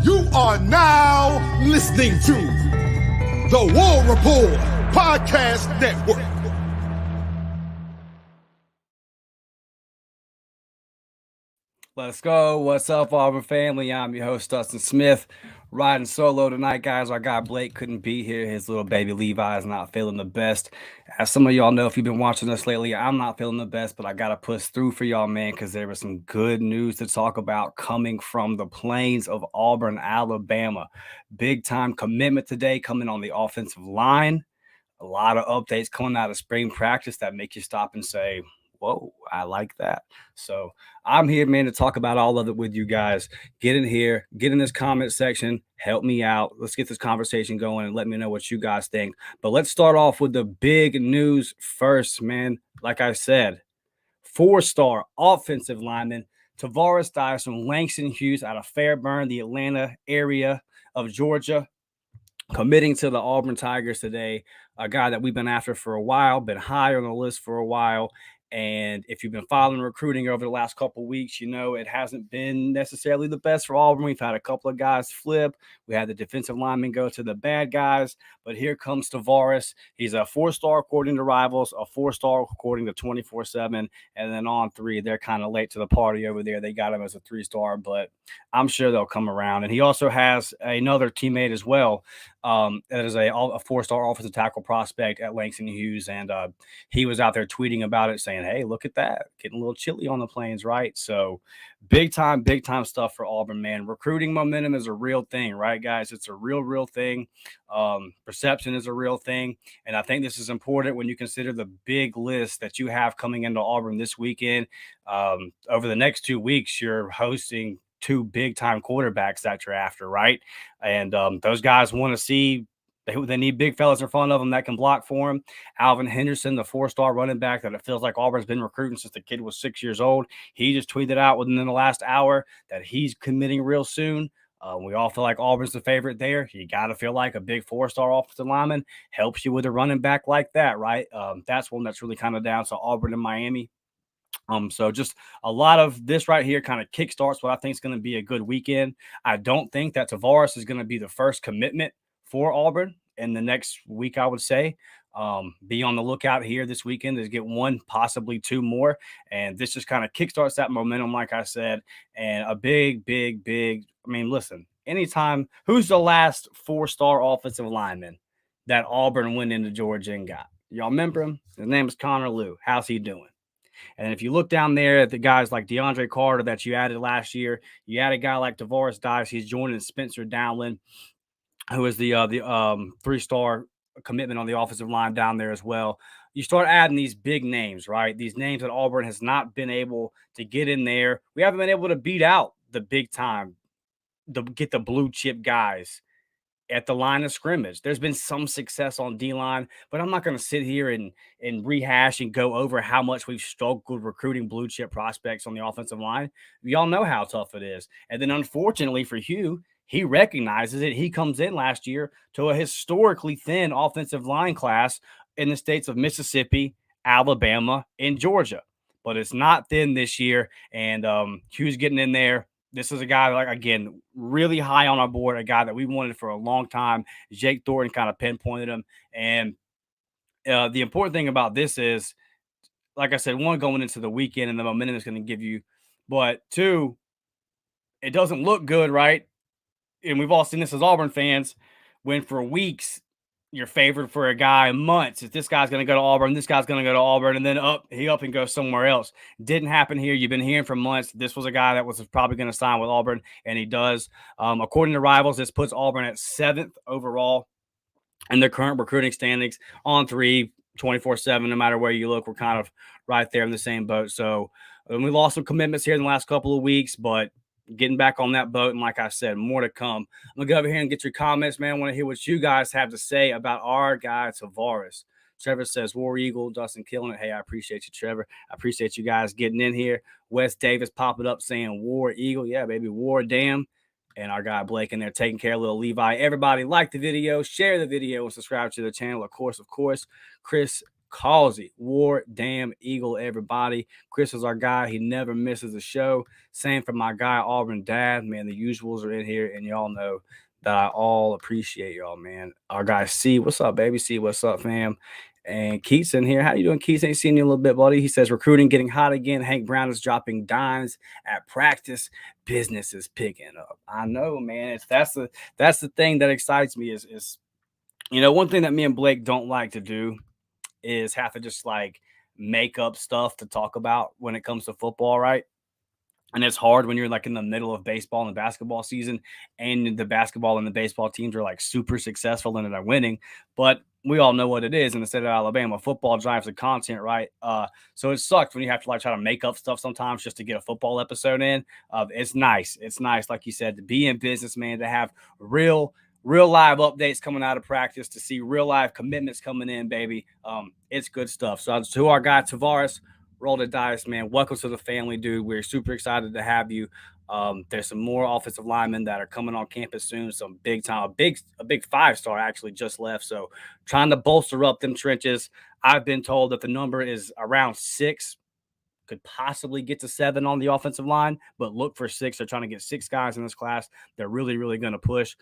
You are now listening to the War Report Podcast Network. Let's go. What's up, Auburn family? I'm your host, Dustin Smith. Riding solo tonight, guys. Our guy Blake couldn't be here. His little baby Levi is not feeling the best. As some of y'all know, if you've been watching us lately, I'm not feeling the best, but I got to push through for y'all, man, because there was some good news to talk about coming from the plains of Auburn, Alabama. Big time commitment today coming on the offensive line. A lot of updates coming out of spring practice that make you stop and say, whoa, I like that. So I'm here, man, to talk about all of it with you guys. Get in here, get in this comment section, help me out. Let's get this conversation going and let me know what you guys think. But let's start off with the big news first, man. Like I said, 4-star offensive lineman Tavaris Dice from Langston Hughes out of Fairburn, the Atlanta area of Georgia, committing to the Auburn Tigers today. A guy that we've been after for a while, been high on the list for a while. And if you've been following recruiting over the last couple of weeks, you know it hasn't been necessarily the best for Auburn. We've had a couple of guys flip. We had the defensive linemen go to the bad guys. But here comes Tavaris. He's a 4-star according to Rivals, a 4-star according to 24/7. And then on 3, they're kind of late to the party over there. They got him as a 3-star, but I'm sure they'll come around. And he also has another teammate as well. That is a 4-star offensive tackle prospect at Langston Hughes. And he was out there tweeting about it saying, hey, look at that. Getting a little chilly on the plains, right? So big time stuff for Auburn, man. Recruiting momentum is a real thing, right, guys? It's a real thing. Perception is a real thing. And I think this is important when you consider the big list that you have coming into Auburn this weekend. Over the next 2 weeks, you're hosting 2 big-time quarterbacks that you're after, right? And those guys want to see they need big fellas in front of them that can block for them. Alvin Henderson, the 4-star running back that it feels like Auburn's been recruiting since the kid was 6 years old. He just tweeted out within the last hour that he's committing real soon. We all feel like Auburn's the favorite there. You got to feel like a big 4-star offensive lineman helps you with a running back like that, right? That's one that's really kind of down to Auburn and Miami. So just a lot of this right here kind of kickstarts what I think is going to be a good weekend. I don't think that Tavaris is going to be the first commitment for Auburn in the next week, I would say. Be on the lookout here this weekend to get 1, possibly 2 more. And this just kind of kickstarts that momentum, like I said. And a big, I mean, listen, anytime, who's the last 4-star offensive lineman that Auburn went into Georgia and got? Y'all remember him? His name is Connor Lew. How's he doing? And if you look down there at the guys like DeAndre Carter that you added last year, you add a guy like Tavaris Dice. He's joining Spencer Dowling, who is the 3-star commitment on the offensive line down there as well. You start adding these big names, right? These names that Auburn has not been able to get in there. We haven't been able to beat out the big time, get the blue chip guys at the line of scrimmage. There's been some success on D-line, but I'm not going to sit here and rehash and go over how much we've struggled recruiting blue chip prospects on the offensive line. Y'all know how tough it is. And then unfortunately for Hugh, he recognizes it. He comes in last year to a historically thin offensive line class in the states of Mississippi, Alabama, and Georgia. But it's not thin this year, and Hugh's getting in there. This is a guy, like, again, really high on our board, a guy that we wanted for a long time. Jake Thornton kind of pinpointed him. And the important thing about this is, like I said, 1, going into the weekend and the momentum it's going to give you. But 2, it doesn't look good, right? And we've all seen this as Auburn fans, when for weeks you're favored for a guy, months. If this guy's going to go to Auburn, this guy's going to go to Auburn, and then he and goes somewhere else. Didn't happen here. You've been hearing for months. This was a guy that was probably going to sign with Auburn, and he does. According to Rivals, this puts Auburn at 7th overall in their current recruiting standings. On 3, 24/7, no matter where you look, we're kind of right there in the same boat. So we lost some commitments here in the last couple of weeks, but getting back on that boat. And like I said, more to come. I'm going to go over here and get your comments, man. I want to hear what you guys have to say about our guy, Tavaris. Trevor says, War Eagle, Dustin killing it. Hey, I appreciate you, Trevor. I appreciate you guys getting in here. Wes Davis popping up saying War Eagle. Yeah, baby, War damn. And our guy Blake in there taking care of little Levi. Everybody like the video, share the video, and subscribe to the channel. Of course, Chris Causey, War Damn Eagle, everybody. Chris is our guy. He never misses a show. Same for my guy, Auburn Dad. Man, the usuals are in here, and y'all know that I all appreciate y'all, man. Our guy C, what's up, baby? C, what's up, fam? And Keith's in here. How you doing, Keith? Ain't seen you a little bit, buddy. He says recruiting getting hot again. Hank Brown is dropping dimes at practice. Business is picking up. I know, man. That's the thing that excites me is one thing that me and Blake don't like to do is have to just like make up stuff to talk about when it comes to football, right? And it's hard when you're like in the middle of baseball and basketball season, and the basketball and the baseball teams are like super successful and they're winning. But we all know what it is in the state of Alabama. Football drives the content, right? So it sucks when you have to like try to make up stuff sometimes just to get a football episode in. It's nice. It's nice, like you said, to be in business, man, to have real live updates coming out of practice, to see real live commitments coming in, baby. It's good stuff. So to our guy Tavaris, Roll the Dice, man. Welcome to the family, dude. We're super excited to have you. There's some more offensive linemen that are coming on campus soon. Some big time, a big 5-star actually just left. So trying to bolster up them trenches. I've been told that the number is around 6, could possibly get to 7 on the offensive line, but look for 6. They're trying to get 6 guys in this class. They're really, really going to push.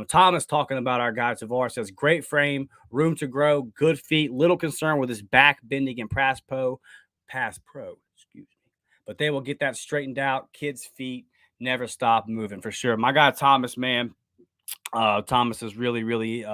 Thomas talking about our guy Tavares says great frame, room to grow, good feet, little concern with his back bending and pass pro, excuse me. But they will get that straightened out. Kids' feet never stop moving for sure. My guy Thomas, man. Thomas is really, really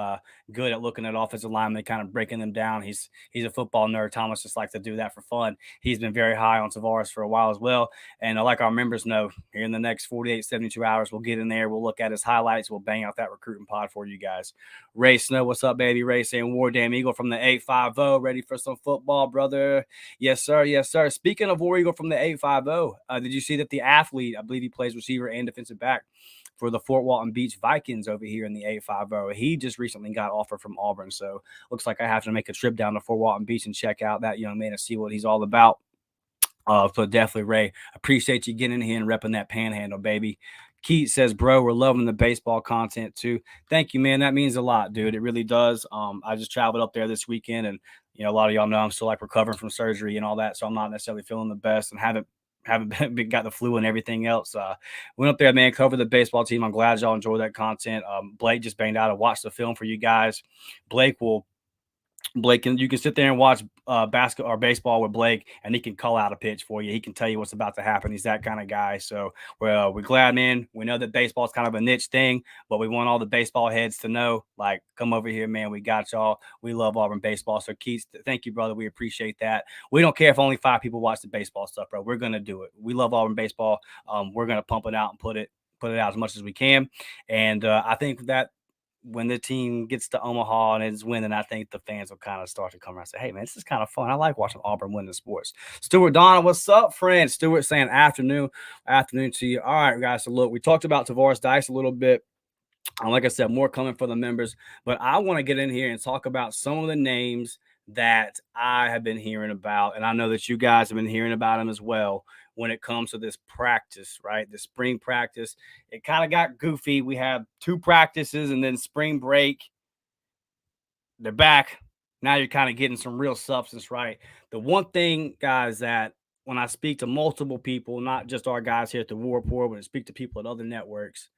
good at looking at offensive linemen, kind of breaking them down. He's a football nerd. Thomas just likes to do that for fun. He's been very high on Tavares for a while as well. And like our members know, here in the next 48, 72 hours, we'll get in there. We'll look at his highlights. We'll bang out that recruiting pod for you guys. Ray Snow, what's up, baby? Ray saying War Damn Eagle from the 850. Ready for some football, brother? Yes, sir. Yes, sir. Speaking of War Eagle from the 850, did you see that the athlete, I believe he plays receiver and defensive back for the Fort Walton Beach Vikings over here in the 850. He just recently got offered from Auburn. So looks like I have to make a trip down to Fort Walton Beach and check out that young man and see what he's all about. So definitely, Ray, appreciate you getting in here and repping that panhandle, baby. Keith says, bro, we're loving the baseball content too. Thank you, man. That means a lot, dude. It really does. I just traveled up there this weekend, and a lot of y'all know I'm still like recovering from surgery and all that. So I'm not necessarily feeling the best and haven't got the flu and everything else. Went up there, man, covered the baseball team. I'm glad y'all enjoyed that content. Blake just banged out and watched the film for you guys. Blake, you can sit there and watch basketball or baseball with Blake, and he can call out a pitch for you. He can tell you what's about to happen. He's that kind of guy. So we're glad, man. We know that baseball is kind of a niche thing, but we want all the baseball heads to know, like, come over here, man. We got y'all. We love Auburn baseball. So Keith, thank you, brother. We appreciate that. We don't care if only 5 people watch the baseball stuff, bro. We're gonna do it. We love Auburn baseball. We're gonna pump it out and put it out as much as we can. And I think that when the team gets to Omaha and is winning, I think the fans will kind of start to come around and say, hey, man, this is kind of fun. I like watching Auburn win the sports. Stuart Donna, what's up, friend? Stuart saying afternoon to you. All right, guys. So, look, we talked about Taris Dice a little bit. Like I said, more coming for the members. But I want to get in here and talk about some of the names that I have been hearing about. And I know that you guys have been hearing about them as well when it comes to this practice, right? The spring practice. It kind of got goofy. We have 2 practices and then spring break. They're back. Now you're kind of getting some real substance, right? The one thing, guys, that when I speak to multiple people, not just our guys here at the War Report, but I speak to people at other networks,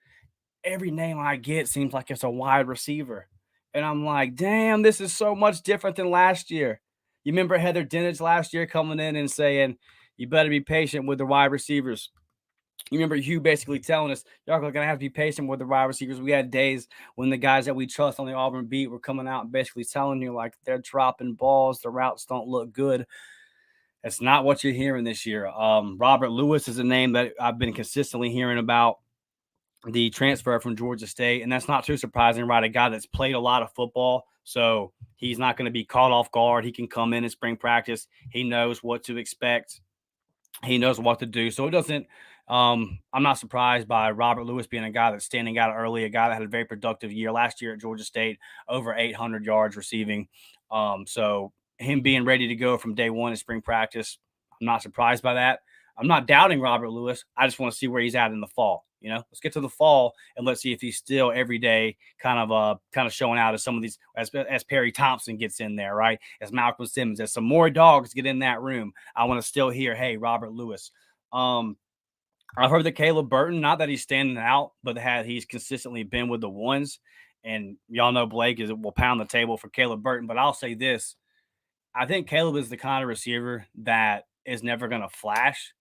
every name I get seems like it's a wide receiver. And I'm like, damn, this is so much different than last year. You remember Heather Dinich last year coming in and saying, you better be patient with the wide receivers. You remember Hugh basically telling us, y'all are going to have to be patient with the wide receivers. We had days when the guys that we trust on the Auburn beat were coming out and basically telling you, like, they're dropping balls. The routes don't look good. That's not what you're hearing this year. Robert Lewis is a name that I've been consistently hearing about, the transfer from Georgia State. And that's not too surprising, right? A guy that's played a lot of football. So he's not going to be caught off guard. He can come in spring practice. He knows what to expect. He knows what to do. So it doesn't, I'm not surprised by Robert Lewis being a guy that's standing out early, a guy that had a very productive year last year at Georgia State, over 800 yards receiving. So him being ready to go from day one in spring practice, I'm not surprised by that. I'm not doubting Robert Lewis. I just want to see where he's at in the fall. Let's get to the fall and let's see if he's still every day kind of showing out as some of these as Perry Thompson gets in there, right? As Malcolm Simmons, as some more dogs get in that room. I want to still hear, hey, Robert Lewis. I've heard that Caleb Burton, not that he's standing out, but he's consistently been with the ones. And y'all know Blake will pound the table for Caleb Burton. But I'll say this. I think Caleb is the kind of receiver that is never going to flash,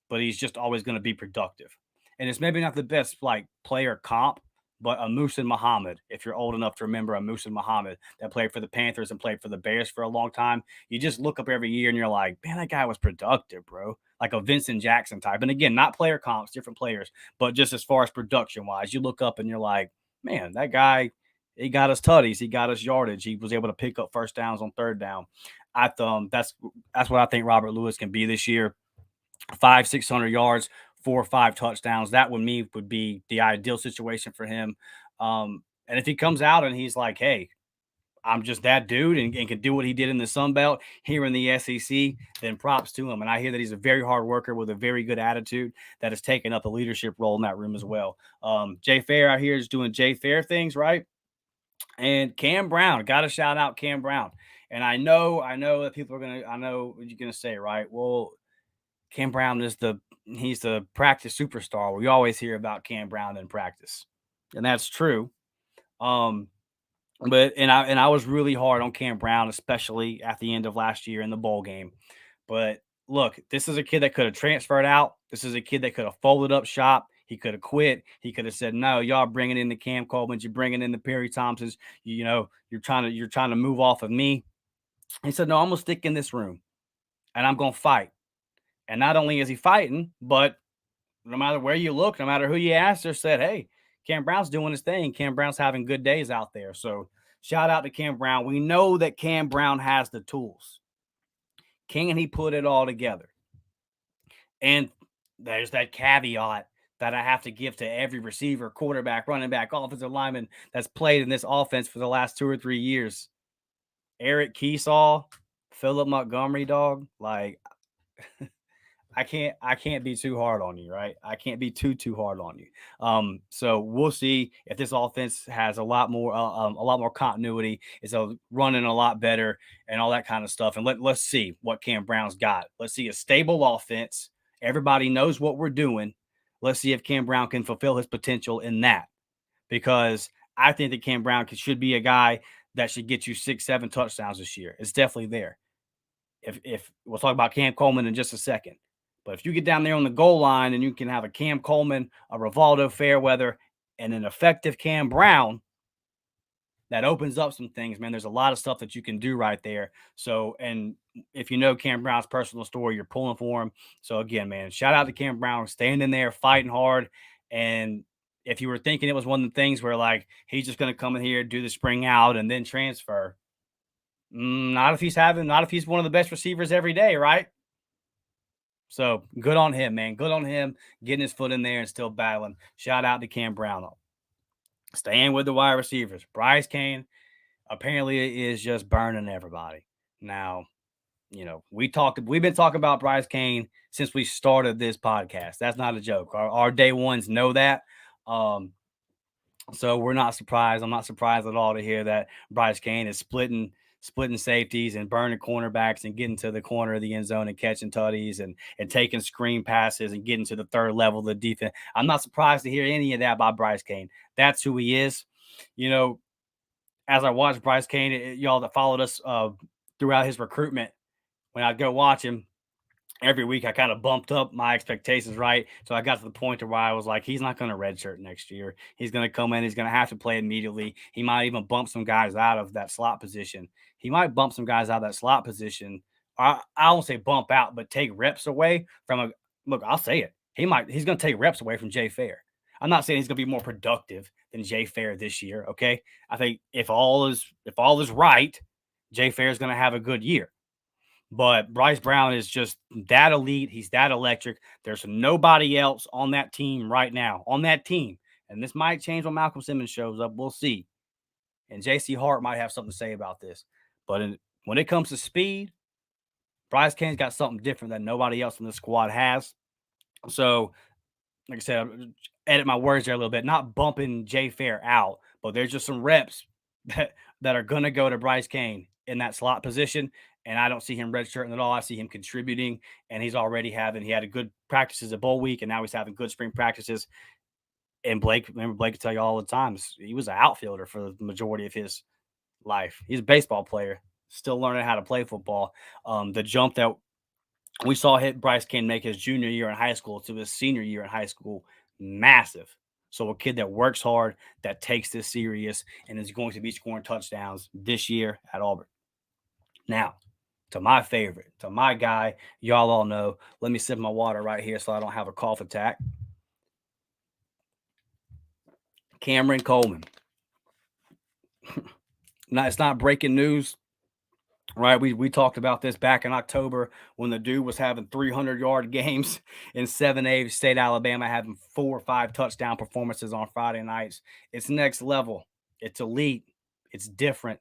but he's just always going to be productive. And it's maybe not the best player comp, but a Muhsin Muhammad, if you're old enough to remember a Muhsin Muhammad that played for the Panthers and played for the Bears for a long time, you just look up every year and you're like, man, that guy was productive, bro. Like a Vincent Jackson type. And again, not player comps, different players, but just as far as production wise, you look up and you're like, man, that guy, he got us tutties, he got us yardage, he was able to pick up first downs on third down. That's what I think Robert Lewis can be this year. 500-600 yards, 4 or 5 touchdowns. That would be the ideal situation for him. And if he comes out and he's like, hey, I'm just that dude and can do what he did in the Sun Belt here in the SEC, then props to him. And I hear that he's a very hard worker with a very good attitude that has taken up a leadership role in that room as well. Jay Fair out here is doing Jay Fair things, right? And Cam Brown, got to shout out Cam Brown. And I know that people are I know what you're going to say, right? Well, Cam Brown he's the practice superstar. We always hear about Cam Brown in practice, and that's true. But I was really hard on Cam Brown, especially at the end of last year in the bowl game. But look, this is a kid that could have transferred out. This is a kid that could have folded up shop. He could have quit. He could have said, "No, y'all bringing in the Cam Coleman's, you're bringing in the Perry Thompsons. You're trying to move off of me." He said, "No, I'm gonna stick in this room, and I'm gonna fight." And not only is he fighting, but no matter where you look, no matter who you ask, they said, hey, Cam Brown's doing his thing. Cam Brown's having good days out there. So shout out to Cam Brown. We know that Cam Brown has the tools. Can he put it all together? And there's that caveat that I have to give to every receiver, quarterback, running back, offensive lineman that's played in this offense for the last 2 or 3 years. Eric Keesaw, Philip Montgomery, dog, like – I can't be too hard on you, right? I can't be too hard on you. So we'll see if this offense has a lot more continuity. It's running a lot better and all that kind of stuff. And let's see what Cam Brown's got. Let's see a stable offense. Everybody knows what we're doing. Let's see if Cam Brown can fulfill his potential in that, because I think that Cam Brown should be a guy that should get you 6-7 touchdowns this year. It's definitely there. If we'll talk about Cam Coleman in just a second. But if you get down there on the goal line and you can have a Cam Coleman, a Rivaldo Fairweather, and an effective Cam Brown, that opens up some things, man. There's a lot of stuff that you can do right there. So, and if you know Cam Brown's personal story, you're pulling for him. So again, man, shout out to Cam Brown, standing there, fighting hard. And if you were thinking it was one of the things where like he's just going to come in here, do the spring out, and then transfer, not if he's one of the best receivers every day, right? So good on him, man. Good on him getting his foot in there and still battling. Shout out to Cam Brown. Staying with the wide receivers. Bryce Cain apparently is just burning everybody. Now, we've been talking about Bryce Cain since we started this podcast. That's not a joke. Our day ones know that. So we're not surprised. I'm not surprised at all to hear that Bryce Cain is splitting safeties and burning cornerbacks and getting to the corner of the end zone and catching tutties and taking screen passes and getting to the third level of the defense. I'm not surprised to hear any of that by Bryce Cain. That's who he is. As I watched Bryce Cain, y'all that followed us throughout his recruitment, when I'd go watch him every week, I kind of bumped up my expectations, right? So I got to the point where I was like, he's not going to redshirt next year. He's going to come in. He's going to have to play immediately. He might even bump some guys out of that slot position. I won't say bump out, but take reps away from look, I'll say it. He's going to take reps away from Jay Fair. I'm not saying he's going to be more productive than Jay Fair this year, okay? I think if all is right, Jay Fair is going to have a good year. But Bryce Brown is just that elite. He's that electric. There's nobody else on that team right now, And this might change when Malcolm Simmons shows up. We'll see. And J.C. Hart might have something to say about this. But when it comes to speed, Bryce Cain's got something different that nobody else in the squad has. So, like I said, edit my words there a little bit, not bumping Jay Fair out, but there's just some reps that are going to go to Bryce Cain in that slot position. And I don't see him redshirting at all. I see him contributing, and he had a good practices at bowl week, and now he's having good spring practices. And Blake could tell you all the time, he was an outfielder for the majority of his life. He's a baseball player, still learning how to play football. The jump that we saw Bryce Cain make his junior year in high school to his senior year in high school, massive. So a kid that works hard, that takes this serious, and is going to be scoring touchdowns this year at Auburn. Now, to my favorite, to my guy, y'all all know. Let me sip my water right here so I don't have a cough attack. Cameron Coleman. Now, it's not breaking news, right? We talked about this back in October when the dude was having 300-yard games in 7A State Alabama, having 4 or 5 touchdown performances on Friday nights. It's next level. It's elite. It's different.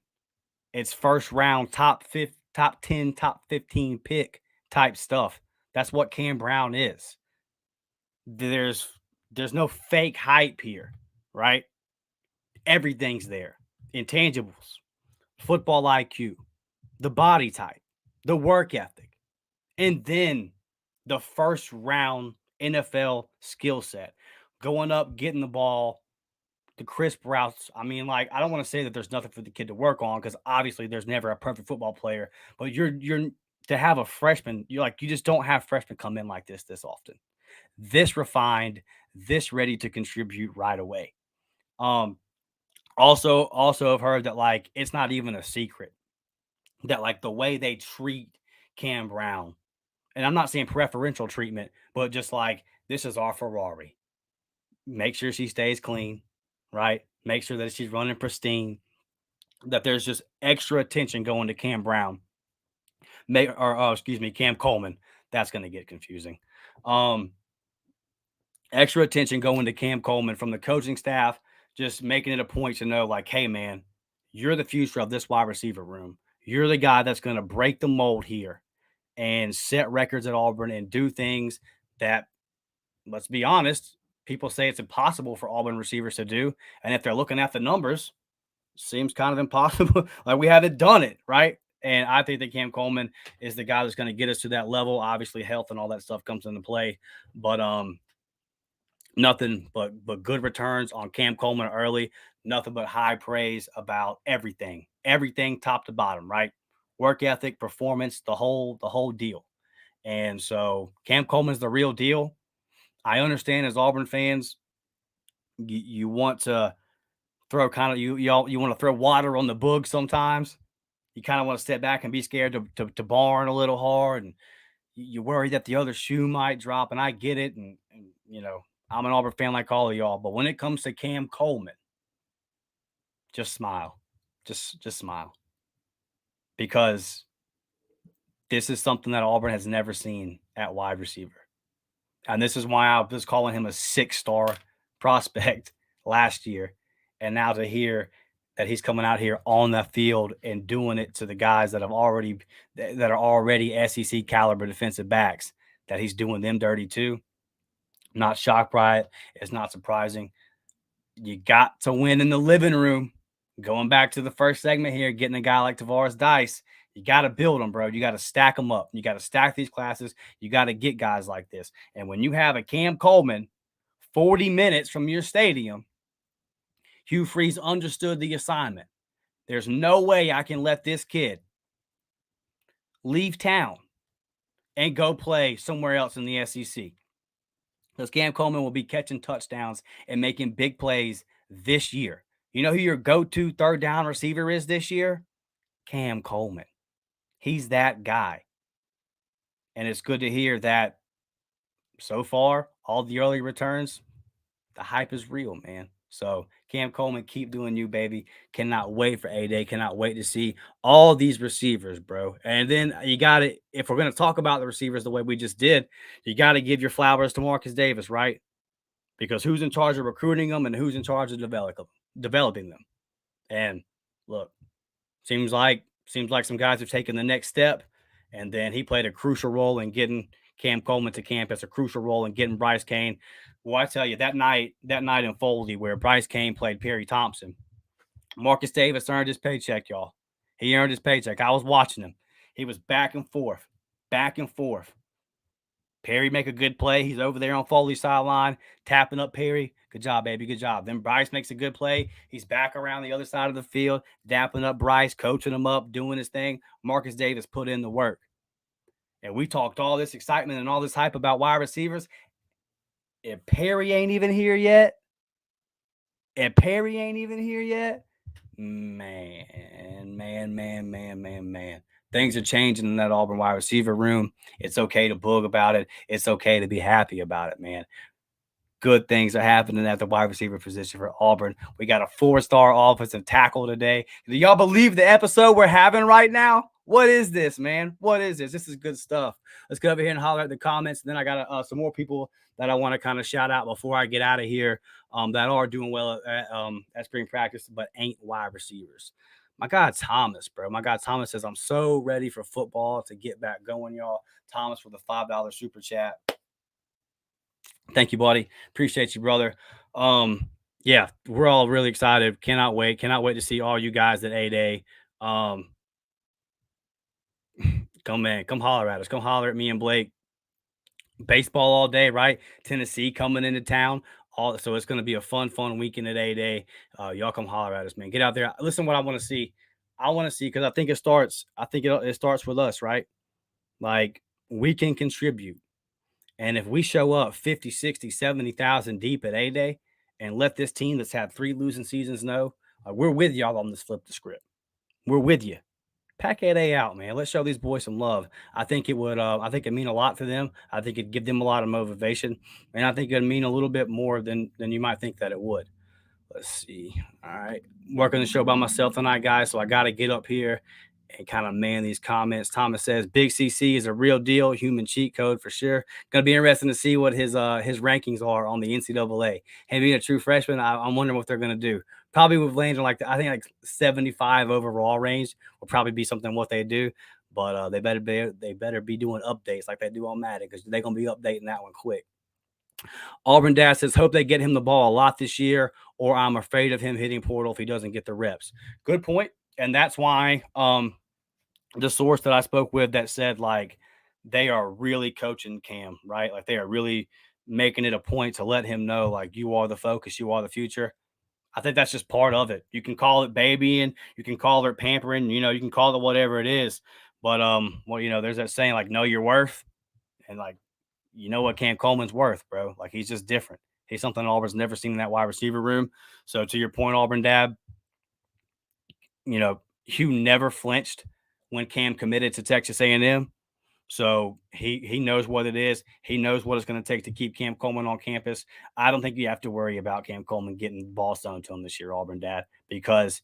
It's first round, top 10, top 15 pick type stuff. That's what Cam Brown is. There's no fake hype here, right? Everything's there. Intangibles, football IQ, the body type, the work ethic, and then the first round NFL skill set. Going up, getting the ball, the crisp routes. I mean, like, I don't want to say that there's nothing for the kid to work on, because obviously there's never a perfect football player, but you're to have a freshman, you just don't have freshmen come in like this often. This refined, this ready to contribute right away. Also have heard that, like, it's not even a secret that, like, the way they treat Cam Brown, and I'm not saying preferential treatment, but just like, this is our Ferrari. Make sure she stays clean, right? Make sure that she's running pristine, that there's just extra attention going to Cam Brown. Cam Coleman. That's going to get confusing. Extra attention going to Cam Coleman from the coaching staff, just making it a point to know, like, hey, man, you're the future of this wide receiver room. You're the guy that's going to break the mold here and set records at Auburn and do things that, let's be honest, people say it's impossible for Auburn receivers to do. And if they're looking at the numbers, seems kind of impossible. Like, we haven't done it, right? And I think that Cam Coleman is the guy that's going to get us to that level. Obviously, health and all that stuff comes into play, but nothing but good returns on Cam Coleman early. Nothing but high praise about everything top to bottom, right? Work ethic, performance, the whole deal. And so Cam Coleman's the real deal. I understand, as Auburn fans, you want to throw you want to throw water on the boog sometimes. You kind of want to step back and be scared to barn a little hard, and you worry that the other shoe might drop. And I get it, and I'm an Auburn fan like all of y'all, but when it comes to Cam Coleman, just smile. Just smile. Because this is something that Auburn has never seen at wide receiver. And this is why I was calling him a 6-star prospect last year. And now to hear that he's coming out here on the field and doing it to the guys that are already SEC caliber defensive backs, that he's doing them dirty too. Not shocked by it. It's not surprising. You got to win in the living room. Going back to the first segment here, getting a guy like Tavaris Dice, you got to build them, bro. You got to stack them up. You got to stack these classes. You got to get guys like this. And when you have a Cam Coleman 40 minutes from your stadium, Hugh Freeze understood the assignment. There's no way I can let this kid leave town and go play somewhere else in the SEC. Because Cam Coleman will be catching touchdowns and making big plays this year. You know who your go-to third down receiver is this year? Cam Coleman. He's that guy. And it's good to hear that so far, all the early returns, the hype is real, man. So Cam Coleman, keep doing you, baby. Cannot wait for A-Day. Cannot wait to see all these receivers, bro. And then you got to, if we're going to talk about the receivers the way we just did, you got to give your flowers to Marcus Davis, right? Because who's in charge of recruiting them and who's in charge of developing them? And look, seems like some guys have taken the next step, And then he played a crucial role in getting Cam Coleman to campus, a crucial role in getting Bryce Cain. Well, I tell you, that night in Foldy where Bryce Cain played Perry Thompson, Marcus Davis earned his paycheck, y'all. He earned his paycheck. I was watching him. He was back and forth, back and forth. Perry make a good play. He's over there on Foley's sideline, tapping up Perry. Good job, baby. Good job. Then Bryce makes a good play. He's back around the other side of the field, dapping up Bryce, coaching him up, doing his thing. Marcus Davis put in the work. And we talked all this excitement and all this hype about wide receivers. If Perry ain't even here yet, man. Things are changing in that Auburn wide receiver room. It's okay to boog about it. It's okay to be happy about it, man. Good things are happening at the wide receiver position for Auburn. We got a 4-star offensive tackle today. Do y'all believe the episode we're having right now? What is this, man? What is this? This is good stuff. Let's go over here and holler at the comments. And then I got some more people that I want to kind of shout out before I get out of here that are doing well at spring practice, but ain't wide receivers. My guy Thomas, bro. My guy Thomas says, I'm so ready for football to get back going, y'all. Thomas with a $5 super chat. Thank you, buddy. Appreciate you, brother. Yeah, we're all really excited. Cannot wait to see all you guys at A-Day. Come holler at us. Come holler at me and Blake. Baseball all day, right? Tennessee coming into town. So it's going to be a fun weekend at A-Day. Y'all come holler at us, man. Get out there. Listen, what I want to see. Because I think it starts with us, right? Like, we can contribute. And if we show up 50, 60, 70,000 deep at A-Day and let this team that's had 3 losing seasons know, we're with y'all on this flip the script. We're with you. Pack A-Day out, man. Let's show these boys some love. I think it would mean a lot to them. I think it'd give them a lot of motivation. And I think it'd mean a little bit more than you might think that it would. Let's see. All right. Working the show by myself tonight, guys. So I got to get up here and kind of man these comments. Thomas says Big CC is a real deal, human cheat code for sure. Going to be interesting to see what his rankings are on the NCAA. And being a true freshman, I'm wondering what they're going to do. Probably with landing like 75 overall range will probably be something what they do. But they better be doing updates like they do on Madden, because they're going to be updating that one quick. Auburn Dad says, hope they get him the ball a lot this year, or I'm afraid of him hitting portal if he doesn't get the reps. Good point. And that's why the source that I spoke with that said, like, they are really coaching Cam, right? Like, they are really making it a point to let him know, like, you are the focus, you are the future. I think that's just part of it. You can call it babying, you can call it pampering, you can call it whatever it is. But there's that saying, like, know your worth. And like, you know what Cam Coleman's worth, bro. Like, he's just different. He's something Auburn's never seen in that wide receiver room. So to your point, Auburn Dad, Hugh never flinched when Cam committed to Texas A&M. So he knows what it is. He knows what it's going to take to keep Cam Coleman on campus. I don't think you have to worry about Cam Coleman getting the ball thrown to him this year, Auburn Dad, because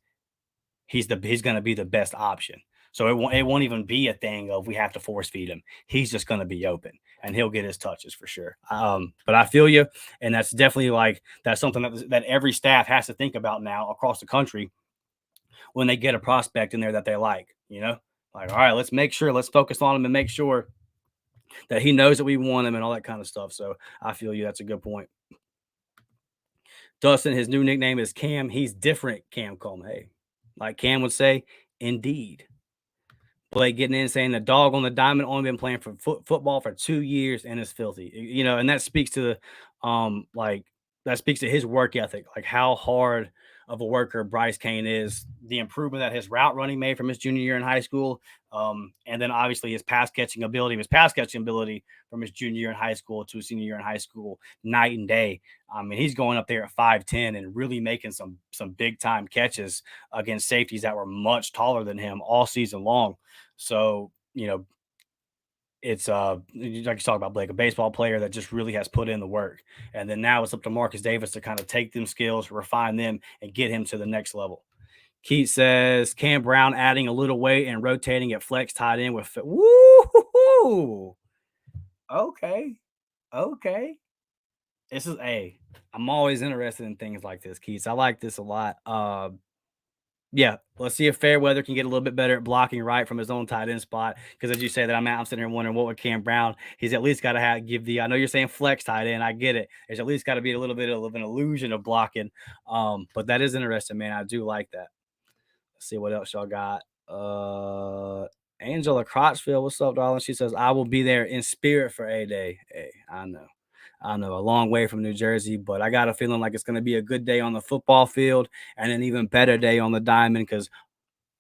he's going to be the best option. So it won't even be a thing of we have to force feed him. He's just going to be open, and he'll get his touches for sure. But I feel you, and that's definitely that's something that every staff has to think about now across the country when they get a prospect in there that they like. Like, all right, let's focus on him and make sure that he knows that we want him and all that kind of stuff. So I feel you. That's a good point. Dustin, his new nickname is Cam. He's different, Cam Coleman. Hey, like Cam would say, indeed. Blake getting in saying the dog on the diamond only been playing for football for 2 years and is filthy. And that speaks to his work ethic, like how hard of a worker Bryce Cain is, the improvement that his route running made from his junior year in high school. And then obviously his pass catching ability from his junior year in high school to his senior year in high school, night and day. I mean, he's going up there at 5'10" and really making some big time catches against safeties that were much taller than him all season long. So, it's like you talk about, Blake, a baseball player that just really has put in the work. And then now it's up to Marcus Davis to kind of take them skills, refine them, and get him to the next level. Keith says Cam Brown adding a little weight and rotating at flex tied in with woo. Okay. I'm always interested in things like this, Keith. I like this a lot. Yeah, let's see if Fairweather can get a little bit better at blocking right from his own tight end spot. Because as you say that, I'm sitting here wondering what would Cam Brown. He's at least got to give the. I know you're saying flex tight end. I get it. There's at least got to be a little bit of an illusion of blocking. But that is interesting, man. I do like that. Let's see what else y'all got. Angela Crotchfield, what's up, darling? She says, I will be there in spirit for A-Day. Hey, I know. A long way from New Jersey, but I got a feeling like it's going to be a good day on the football field and an even better day on the diamond because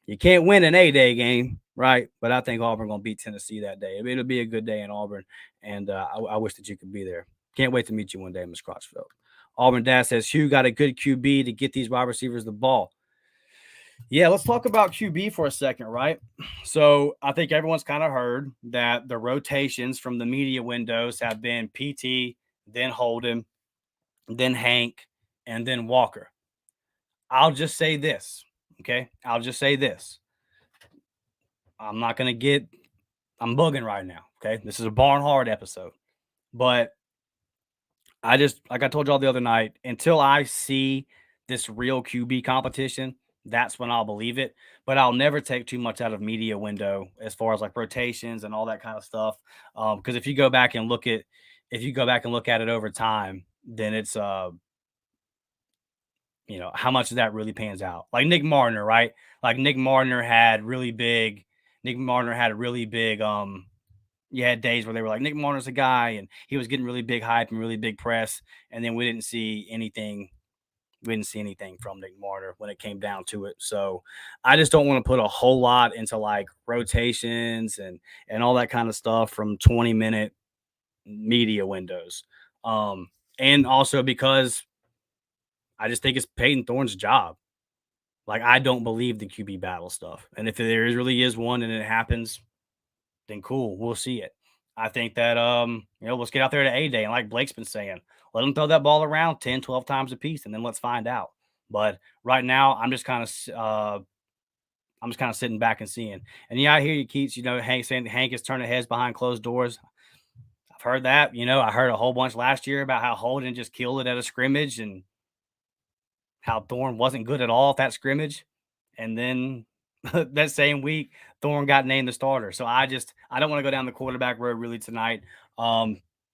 you can't win an A-Day game, right? But I think Auburn going to beat Tennessee that day. It'll be a good day in Auburn, and I wish that you could be there. Can't wait to meet you one day, Ms. Crotchfield. Auburn Dad says, Hugh got a good QB to get these wide receivers the ball. Yeah, let's talk about QB for a second, right? So I think everyone's kind of heard that the rotations from the media windows have been PT, then Holden, then Hank, and then Walker. I'll just say this, okay? I'll just say this. I'm not going to get, I'm bugging right now, okay? This is a barn hard episode. But I just, like I told y'all the other night, until I see this real QB competition, that's when I'll believe it. But I'll never take too much out of media window as far as like rotations and all that kind of stuff. Because if you go back and look at it over time, then it's how much of that really pans out. Like Nick Martiner, right? Like Nick Martiner had really big. You had days where they were like, Nick Martina's a guy, and he was getting really big hype and really big press, and then we didn't see anything. We didn't see anything from Nick Martiner when it came down to it. So I just don't want to put a whole lot into like rotations and all that kind of stuff from 20-minute media windows. And also because I just think it's Peyton Thorne's job. Like I don't believe the QB battle stuff. And if there really is one and it happens, then cool, we'll see it. I think that let's get out there to A-Day, and like Blake's been saying, let them throw that ball around 10, 12 times a piece, and then let's find out. But right now, I'm just kind of sitting back and seeing. And yeah, I hear you, Keats. Hank saying Hank is turning heads behind closed doors. I've heard that. I heard a whole bunch last year about how Holden just killed it at a scrimmage and how Thorne wasn't good at all at that scrimmage. And then that same week, Thorne got named the starter. So I don't want to go down the quarterback road really tonight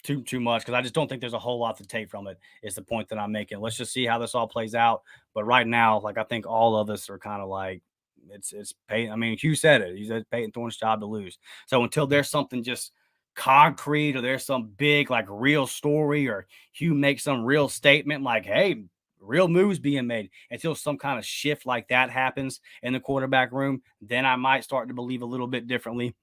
too much because I just don't think there's a whole lot to take from it is the point that I'm making. Let's just see how this all plays out. But right now, like I think all of us are kind of like it's Peyton. I mean, Hugh said it. He said Peyton Thorne's job to lose. So until there's something just concrete or there's some big like real story or Hugh makes some real statement like, hey, real moves being made until some kind of shift like that happens in the quarterback room, then I might start to believe a little bit differently.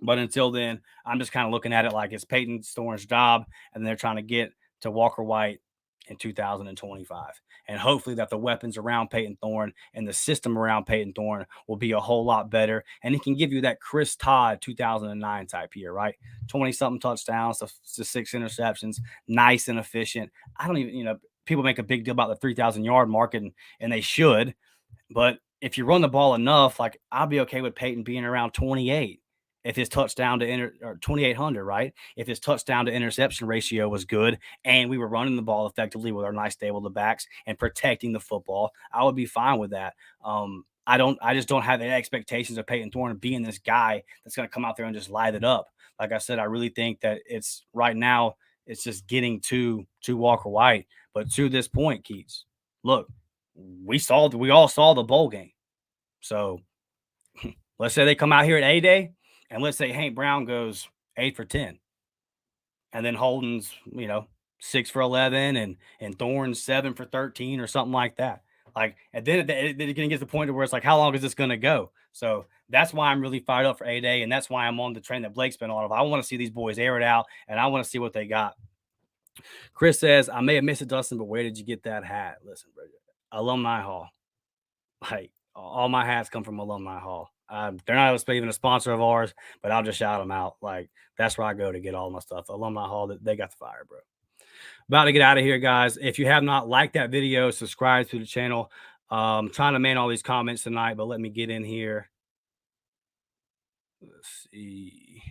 But until then, I'm just kind of looking at it like it's Peyton Thorne's job, and they're trying to get to Walker White in 2025. And hopefully that the weapons around Peyton Thorne and the system around Peyton Thorne will be a whole lot better. And he can give you that Chris Todd 2009 type year, right? 20-something touchdowns to 6 interceptions, nice and efficient. I don't even, people make a big deal about the 3,000-yard mark, and they should. But if you run the ball enough, like I'll be okay with Peyton being around 28 if his touchdown to or 2,800, right? If his touchdown to interception ratio was good and we were running the ball effectively with our nice stable of backs and protecting the football, I would be fine with that. I just don't have the expectations of Peyton Thorne being this guy that's going to come out there and just light it up. Like I said, I really think that it's right now, it's just getting to Walker White. But to this point, Keats, look, we all saw the bowl game. So let's say they come out here at A-Day, and let's say Hank Brown goes 8 for 10. And then Holden's, 6 for 11 and Thorne's 7 for 13 or something like that. Like, and then it going to get to the point where it's like, how long is this going to go? So that's why I'm really fired up for A-Day. And that's why I'm on the train that Blake's been on. I want to see these boys air it out, and I want to see what they got. Chris says, I may have missed it, Dustin, but where did you get that hat? Listen, bro, Alumni Hall. Like, all my hats come from Alumni Hall. They're not even a sponsor of ours, but I'll just shout them out. Like, that's where I go to get all my stuff. Alumni Hall, they got the fire, bro. About to get out of here, guys. If you have not liked that video, subscribe to the channel. Trying to man all these comments tonight, but let me get in here. Let's see.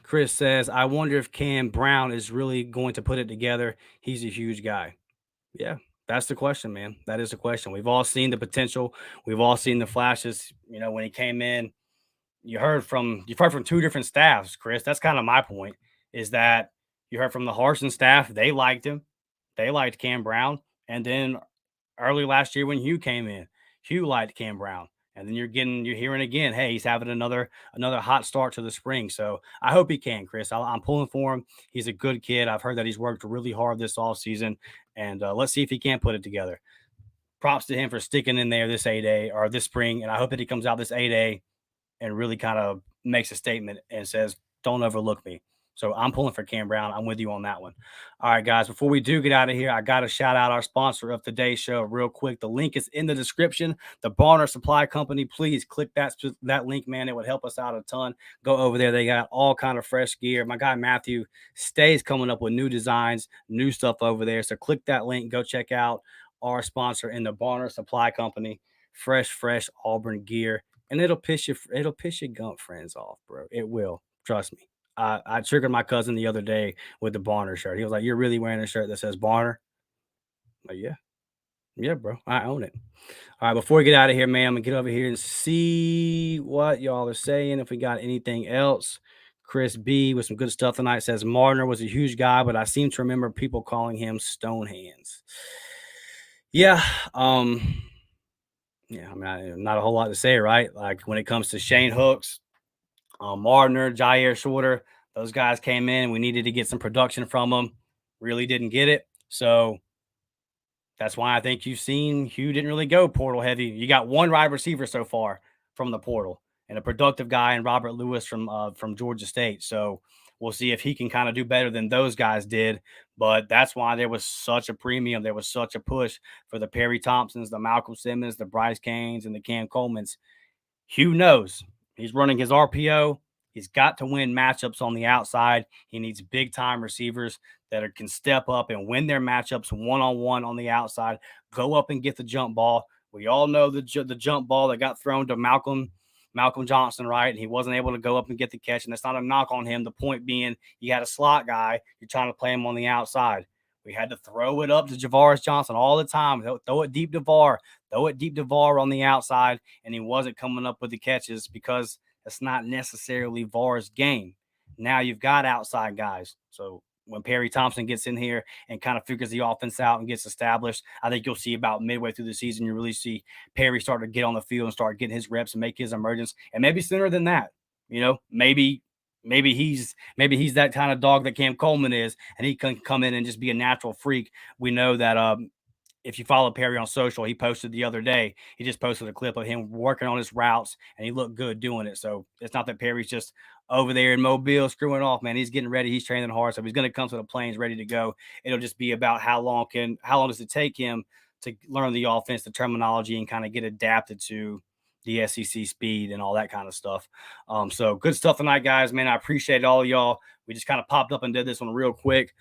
Chris says, I wonder if Cam Brown is really going to put it together. He's a huge guy. Yeah, that's the question, man. That is the question. We've all seen the potential. We've all seen the flashes. When he came in, you've heard from two different staffs, Chris. That's kind of my point. Is that you heard from the Harsin staff? They liked him. They liked Cam Brown, and then early last year when Hugh came in, Hugh liked Cam Brown. And then you're hearing again, hey, he's having another hot start to the spring. So I hope he can, Chris. I'm pulling for him. He's a good kid. I've heard that he's worked really hard this all season, and let's see if he can put it together. Props to him for sticking in there this A-Day or this spring, and I hope that he comes out this A-Day and really kind of makes a statement and says, don't overlook me. So I'm pulling for Cam Brown. I'm with you on that one. All right, guys, before we do get out of here, I got to shout out our sponsor of today's show real quick. The link is in the description. The Barner Supply Company. Please click that link, man. It would help us out a ton. Go over there. They got all kind of fresh gear. My guy Matthew stays coming up with new designs, new stuff over there. So click that link. Go check out our sponsor in the Barner Supply Company. Fresh Auburn gear. And it'll piss your gump friends off, bro. It will. Trust me. I triggered my cousin the other day with the Barner shirt. He was like, "You're really wearing a shirt that says Barner?" I'm like, yeah, bro. I own it. All right, before we get out of here, man, I'm gonna get over here and see what y'all are saying. If we got anything else. Chris B with some good stuff tonight says Marner was a huge guy, but I seem to remember people calling him Stone Hands. Yeah, yeah, I mean, not a whole lot to say, right? Like when it comes to Shane Hooks, Marner, Jair Shorter, those guys came in. We needed to get some production from them. Really didn't get it. So that's why I think you've seen Hugh didn't really go portal heavy. You got one wide receiver so far from the portal and a productive guy in Robert Lewis from Georgia State. So we'll see if he can kind of do better than those guys did. But that's why there was such a premium. There was such a push for the Perry Thompsons, the Malcolm Simmons, the Bryce Cains, and the Cam Colemans. Hugh knows he's running his RPO. He's got to win matchups on the outside. He needs big time receivers that can step up and win their matchups one-on-one on the outside, go up and get the jump ball. We all know the jump ball that got thrown to Malcolm Johnson, right? And he wasn't able to go up and get the catch. And that's not a knock on him. The point being, you had a slot guy. You're trying to play him on the outside. We had to throw it up to Javaris Johnson all the time. Throw it deep to VAR. Throw it deep to VAR on the outside. And he wasn't coming up with the catches because it's not necessarily VAR's game. Now you've got outside guys. So when Perry Thompson gets in here and kind of figures the offense out and gets established, I think you'll see about midway through the season, you really see Perry start to get on the field and start getting his reps and make his emergence. And maybe sooner than that, maybe he's that kind of dog that Cam Coleman is, and he can come in and just be a natural freak. We know that if you follow Perry on social, he posted the other day. He just posted a clip of him working on his routes, and he looked good doing it. So it's not that Perry's just over there in Mobile screwing off, man. He's getting ready. He's training hard. So he's going to come to the plains ready to go. It'll just be about how long does it take him to learn the offense, the terminology, and kind of get adapted to the SEC speed and all that kind of stuff. So good stuff tonight, guys, man. I appreciate all of y'all. We just kind of popped up and did this one real quick.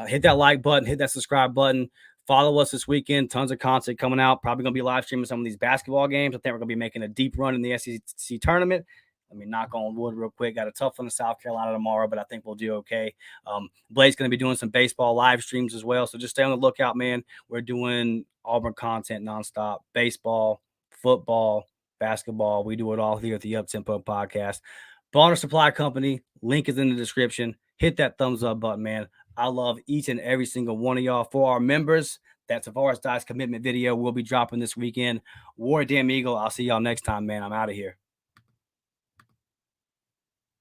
Hit that like button, hit that subscribe button. Follow us this weekend. Tons of content coming out. Probably going to be live streaming some of these basketball games. I think we're going to be making a deep run in the SEC tournament. Let me knock on wood real quick. Got a tough one in South Carolina tomorrow, but I think we'll do okay. Blake's going to be doing some baseball live streams as well. So just stay on the lookout, man. We're doing Auburn content nonstop. Baseball, football, basketball. We do it all here at the Up Tempo Podcast. Barner Supply Company. Link is in the description. Hit that thumbs up button, man. I love each and every single one of y'all. For our members, that Tavaris Dice commitment video will be dropping this weekend. War Damn Eagle. I'll see y'all next time, man. I'm out of here.